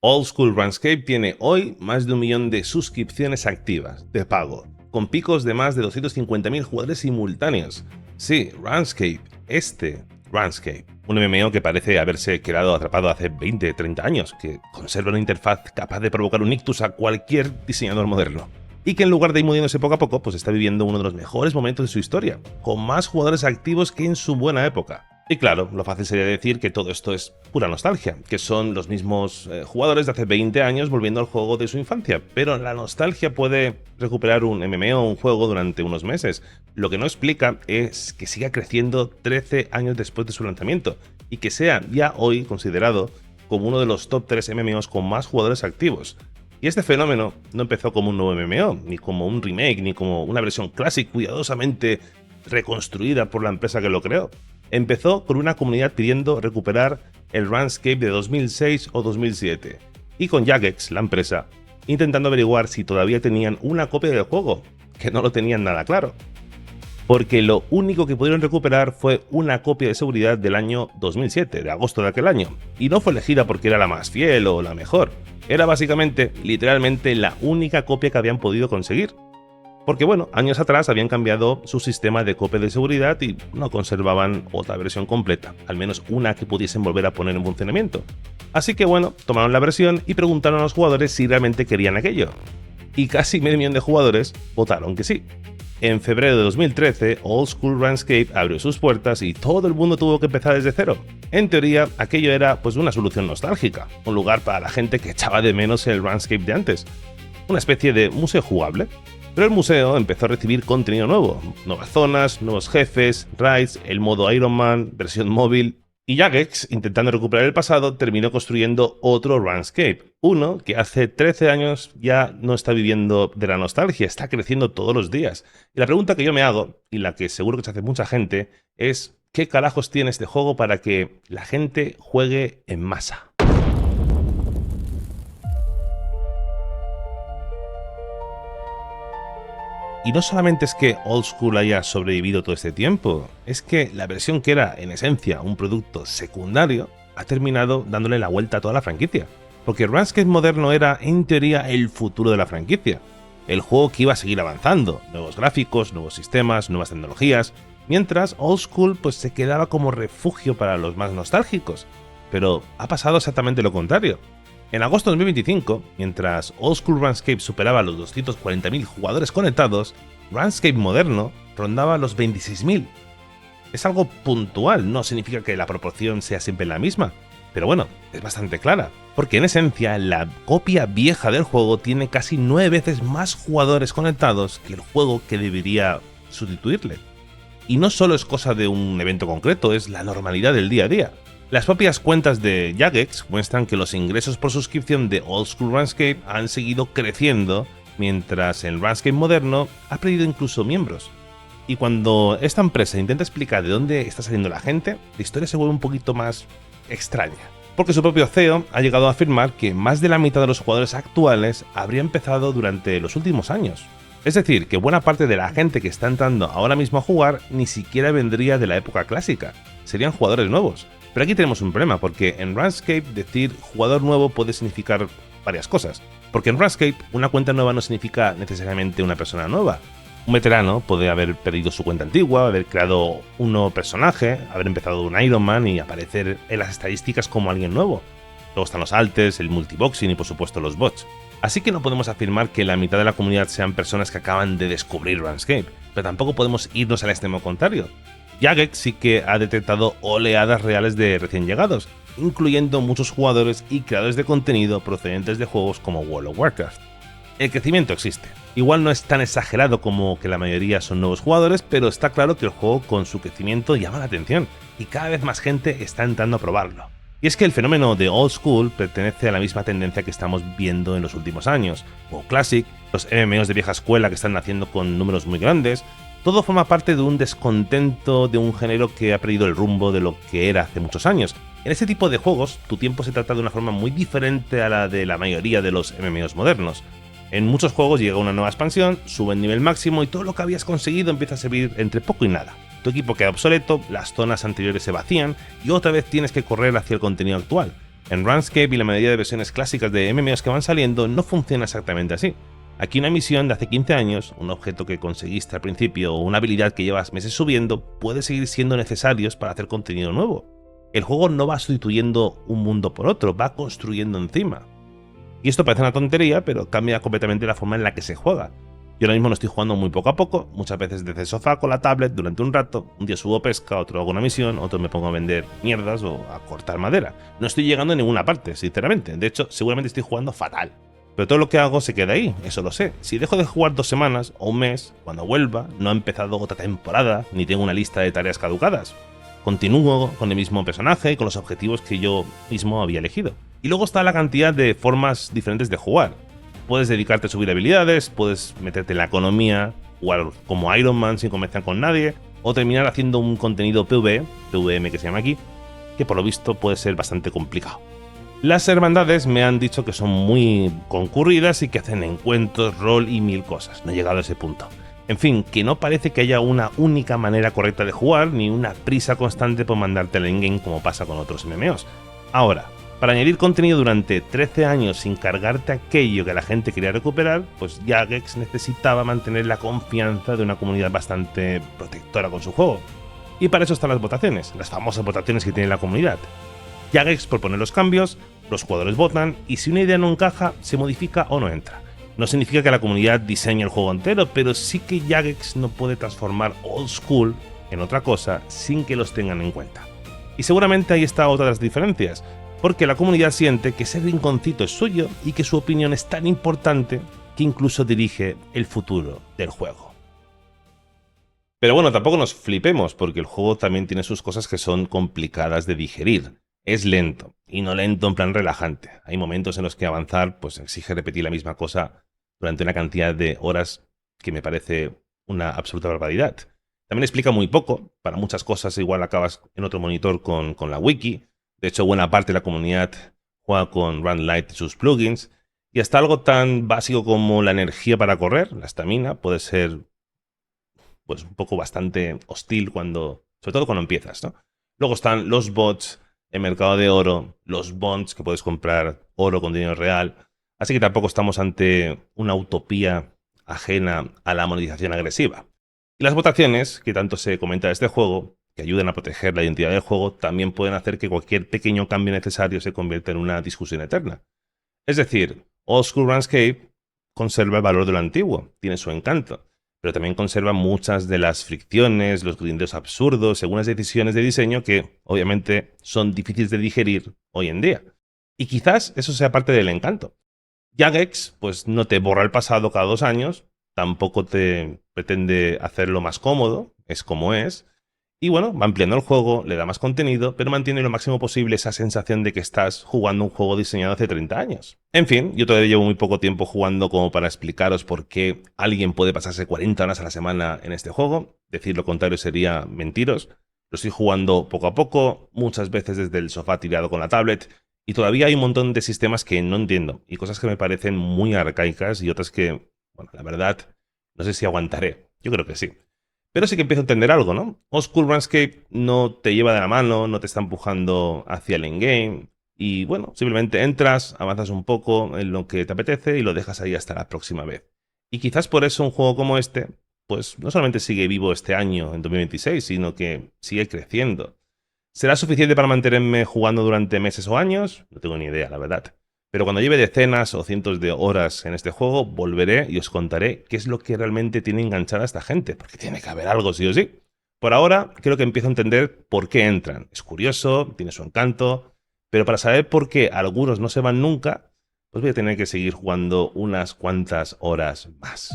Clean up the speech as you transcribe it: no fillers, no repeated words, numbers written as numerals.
Old School RuneScape tiene hoy más de 1 millón de suscripciones activas, de pago, con picos de más de 250.000 jugadores simultáneos. Sí, RuneScape, RuneScape, un MMO que parece haberse quedado atrapado hace 20-30 años, que conserva una interfaz capaz de provocar un ictus a cualquier diseñador moderno. Y que en lugar de ir muriéndose poco a poco, pues está viviendo uno de los mejores momentos de su historia, con más jugadores activos que en su buena época. Y claro, lo fácil sería decir que todo esto es pura nostalgia, que son los mismos jugadores de hace 20 años volviendo al juego de su infancia, pero la nostalgia puede recuperar un MMO o un juego durante unos meses. Lo que no explica es que siga creciendo 13 años después de su lanzamiento, y que sea ya hoy considerado como uno de los top 3 MMOs con más jugadores activos. Y este fenómeno no empezó como un nuevo MMO, ni como un remake, ni como una versión clásica cuidadosamente reconstruida por la empresa que lo creó. Empezó con una comunidad pidiendo recuperar el RuneScape de 2006 o 2007, y con Jagex, la empresa, intentando averiguar si todavía tenían una copia del juego, que no lo tenían nada claro. Porque lo único que pudieron recuperar fue una copia de seguridad del año 2007, de agosto de aquel año, y no fue elegida porque era la más fiel o la mejor, era básicamente, literalmente, la única copia que habían podido conseguir. Porque bueno, años atrás habían cambiado su sistema de copia de seguridad y no conservaban otra versión completa, al menos una que pudiesen volver a poner en funcionamiento. Así que bueno, tomaron la versión y preguntaron a los jugadores si realmente querían aquello. Y casi medio millón de jugadores votaron que sí. En febrero de 2013, Old School RuneScape abrió sus puertas y todo el mundo tuvo que empezar desde cero. En teoría, aquello era pues una solución nostálgica, un lugar para la gente que echaba de menos el RuneScape de antes. Una especie de museo jugable. Pero el museo empezó a recibir contenido nuevo, nuevas zonas, nuevos jefes, raids, el modo Iron Man, versión móvil. Y Jagex, intentando recuperar el pasado, terminó construyendo otro RuneScape, uno que hace 13 años ya no está viviendo de la nostalgia, está creciendo todos los días. Y la pregunta que yo me hago, y la que seguro que se hace mucha gente, es ¿qué carajos tiene este juego para que la gente juegue en masa? Y no solamente es que Old School haya sobrevivido todo este tiempo, es que la versión que era, en esencia, un producto secundario, ha terminado dándole la vuelta a toda la franquicia. Porque RuneScape moderno era, en teoría, el futuro de la franquicia. El juego que iba a seguir avanzando, nuevos gráficos, nuevos sistemas, nuevas tecnologías, mientras Old School pues se quedaba como refugio para los más nostálgicos. Pero ha pasado exactamente lo contrario. En agosto de 2025, mientras Old School RuneScape superaba los 240.000 jugadores conectados, RuneScape moderno rondaba los 26.000. Es algo puntual, no significa que la proporción sea siempre la misma, pero bueno, es bastante clara, porque en esencia la copia vieja del juego tiene casi 9 veces más jugadores conectados que el juego que debería sustituirle. Y no solo es cosa de un evento concreto, es la normalidad del día a día. Las propias cuentas de Jagex muestran que los ingresos por suscripción de Old School RuneScape han seguido creciendo, mientras el RuneScape moderno ha perdido incluso miembros. Y cuando esta empresa intenta explicar de dónde está saliendo la gente, la historia se vuelve un poquito más extraña. Porque su propio CEO ha llegado a afirmar que más de la mitad de los jugadores actuales habría empezado durante los últimos años. Es decir, que buena parte de la gente que está entrando ahora mismo a jugar ni siquiera vendría de la época clásica, serían jugadores nuevos. Pero aquí tenemos un problema, porque en RuneScape decir jugador nuevo puede significar varias cosas. Porque en RuneScape una cuenta nueva no significa necesariamente una persona nueva. Un veterano puede haber perdido su cuenta antigua, haber creado un nuevo personaje, haber empezado un Iron Man y aparecer en las estadísticas como alguien nuevo. Luego están los alters, el multiboxing y por supuesto los bots. Así que no podemos afirmar que la mitad de la comunidad sean personas que acaban de descubrir RuneScape, pero tampoco podemos irnos al extremo contrario. Jagex sí que ha detectado oleadas reales de recién llegados, incluyendo muchos jugadores y creadores de contenido procedentes de juegos como World of Warcraft. El crecimiento existe. Igual no es tan exagerado como que la mayoría son nuevos jugadores, pero está claro que el juego con su crecimiento llama la atención, y cada vez más gente está entrando a probarlo. Y es que el fenómeno de Old School pertenece a la misma tendencia que estamos viendo en los últimos años. WoW Classic, los MMOs de vieja escuela que están naciendo con números muy grandes, todo forma parte de un descontento de un género que ha perdido el rumbo de lo que era hace muchos años. En este tipo de juegos, tu tiempo se trata de una forma muy diferente a la de la mayoría de los MMOs modernos. En muchos juegos llega una nueva expansión, sube el nivel máximo y todo lo que habías conseguido empieza a servir entre poco y nada. Tu equipo queda obsoleto, las zonas anteriores se vacían y otra vez tienes que correr hacia el contenido actual. En RuneScape y la mayoría de versiones clásicas de MMOs que van saliendo no funciona exactamente así. Aquí una misión de hace 15 años, un objeto que conseguiste al principio o una habilidad que llevas meses subiendo puede seguir siendo necesarios para hacer contenido nuevo. El juego no va sustituyendo un mundo por otro, va construyendo encima. Y esto parece una tontería, pero cambia completamente la forma en la que se juega. Yo ahora mismo lo estoy jugando muy poco a poco, muchas veces desde el sofá con la tablet durante un rato, un día subo pesca, otro hago una misión, otro me pongo a vender mierdas o a cortar madera. No estoy llegando a ninguna parte, sinceramente, de hecho seguramente estoy jugando fatal. Pero todo lo que hago se queda ahí, eso lo sé. Si dejo de jugar 2 semanas o un mes, cuando vuelva, no ha empezado otra temporada, ni tengo una lista de tareas caducadas. Continúo con el mismo personaje y con los objetivos que yo mismo había elegido. Y luego está la cantidad de formas diferentes de jugar. Puedes dedicarte a subir habilidades, puedes meterte en la economía, jugar como Iron Man sin convencer con nadie, o terminar haciendo un contenido PvE, PvM que se llama aquí, que por lo visto puede ser bastante complicado. Las hermandades me han dicho que son muy concurridas y que hacen encuentros, rol y 1000 cosas. No he llegado a ese punto. En fin, que no parece que haya una única manera correcta de jugar, ni una prisa constante por mandarte al endgame como pasa con otros MMOs. Ahora, para añadir contenido durante 13 años sin cargarte aquello que la gente quería recuperar, pues Jagex necesitaba mantener la confianza de una comunidad bastante protectora con su juego. Y para eso están las votaciones, las famosas votaciones que tiene la comunidad. Jagex propone los cambios, los jugadores votan y si una idea no encaja, se modifica o no entra. No significa que la comunidad diseñe el juego entero, pero sí que Jagex no puede transformar Old School en otra cosa sin que los tengan en cuenta. Y seguramente ahí está otra de las diferencias, porque la comunidad siente que ese rinconcito es suyo y que su opinión es tan importante que incluso dirige el futuro del juego. Pero bueno, tampoco nos flipemos, porque el juego también tiene sus cosas que son complicadas de digerir. Es lento, y no lento en plan relajante. Hay momentos en los que avanzar pues exige repetir la misma cosa durante una cantidad de horas que me parece una absoluta barbaridad. También explica muy poco, para muchas cosas igual acabas en otro monitor con la wiki. De hecho, buena parte de la comunidad juega con Runlite y sus plugins, y hasta algo tan básico como la energía para correr, la estamina, puede ser pues un poco bastante hostil sobre todo cuando empiezas, ¿no? Luego están los bots, el mercado de oro, los bonds que puedes comprar oro con dinero real, así que tampoco estamos ante una utopía ajena a la monetización agresiva. Y las votaciones, que tanto se comenta de este juego, que ayudan a proteger la identidad del juego, también pueden hacer que cualquier pequeño cambio necesario se convierta en una discusión eterna. Es decir, Old School RuneScape conserva el valor de lo antiguo, tiene su encanto, pero también conserva muchas de las fricciones, los grindeos absurdos, algunas decisiones de diseño que, obviamente, son difíciles de digerir hoy en día. Y quizás eso sea parte del encanto. Jagex, pues no te borra el pasado cada 2 años, tampoco te pretende hacerlo más cómodo, es como es. Y bueno, va ampliando el juego, le da más contenido, pero mantiene lo máximo posible esa sensación de que estás jugando un juego diseñado hace 30 años. En fin, yo todavía llevo muy poco tiempo jugando como para explicaros por qué alguien puede pasarse 40 horas a la semana en este juego. Decir lo contrario sería mentiros. Lo estoy jugando poco a poco, muchas veces desde el sofá tirado con la tablet, y todavía hay un montón de sistemas que no entiendo, y cosas que me parecen muy arcaicas y otras que, bueno, la verdad, no sé si aguantaré. Yo creo que sí. Pero sí que empiezo a entender algo, ¿no? Old School RuneScape no te lleva de la mano, no te está empujando hacia el endgame. Y bueno, simplemente entras, avanzas un poco en lo que te apetece y lo dejas ahí hasta la próxima vez. Y quizás por eso un juego como este, pues no solamente sigue vivo este año, en 2026, sino que sigue creciendo. ¿Será suficiente para mantenerme jugando durante meses o años? No tengo ni idea, la verdad. Pero cuando lleve decenas o cientos de horas en este juego, volveré y os contaré qué es lo que realmente tiene enganchada a esta gente, porque tiene que haber algo sí o sí. Por ahora, creo que empiezo a entender por qué entran. Es curioso, tiene su encanto, pero para saber por qué algunos no se van nunca, pues voy a tener que seguir jugando unas cuantas horas más.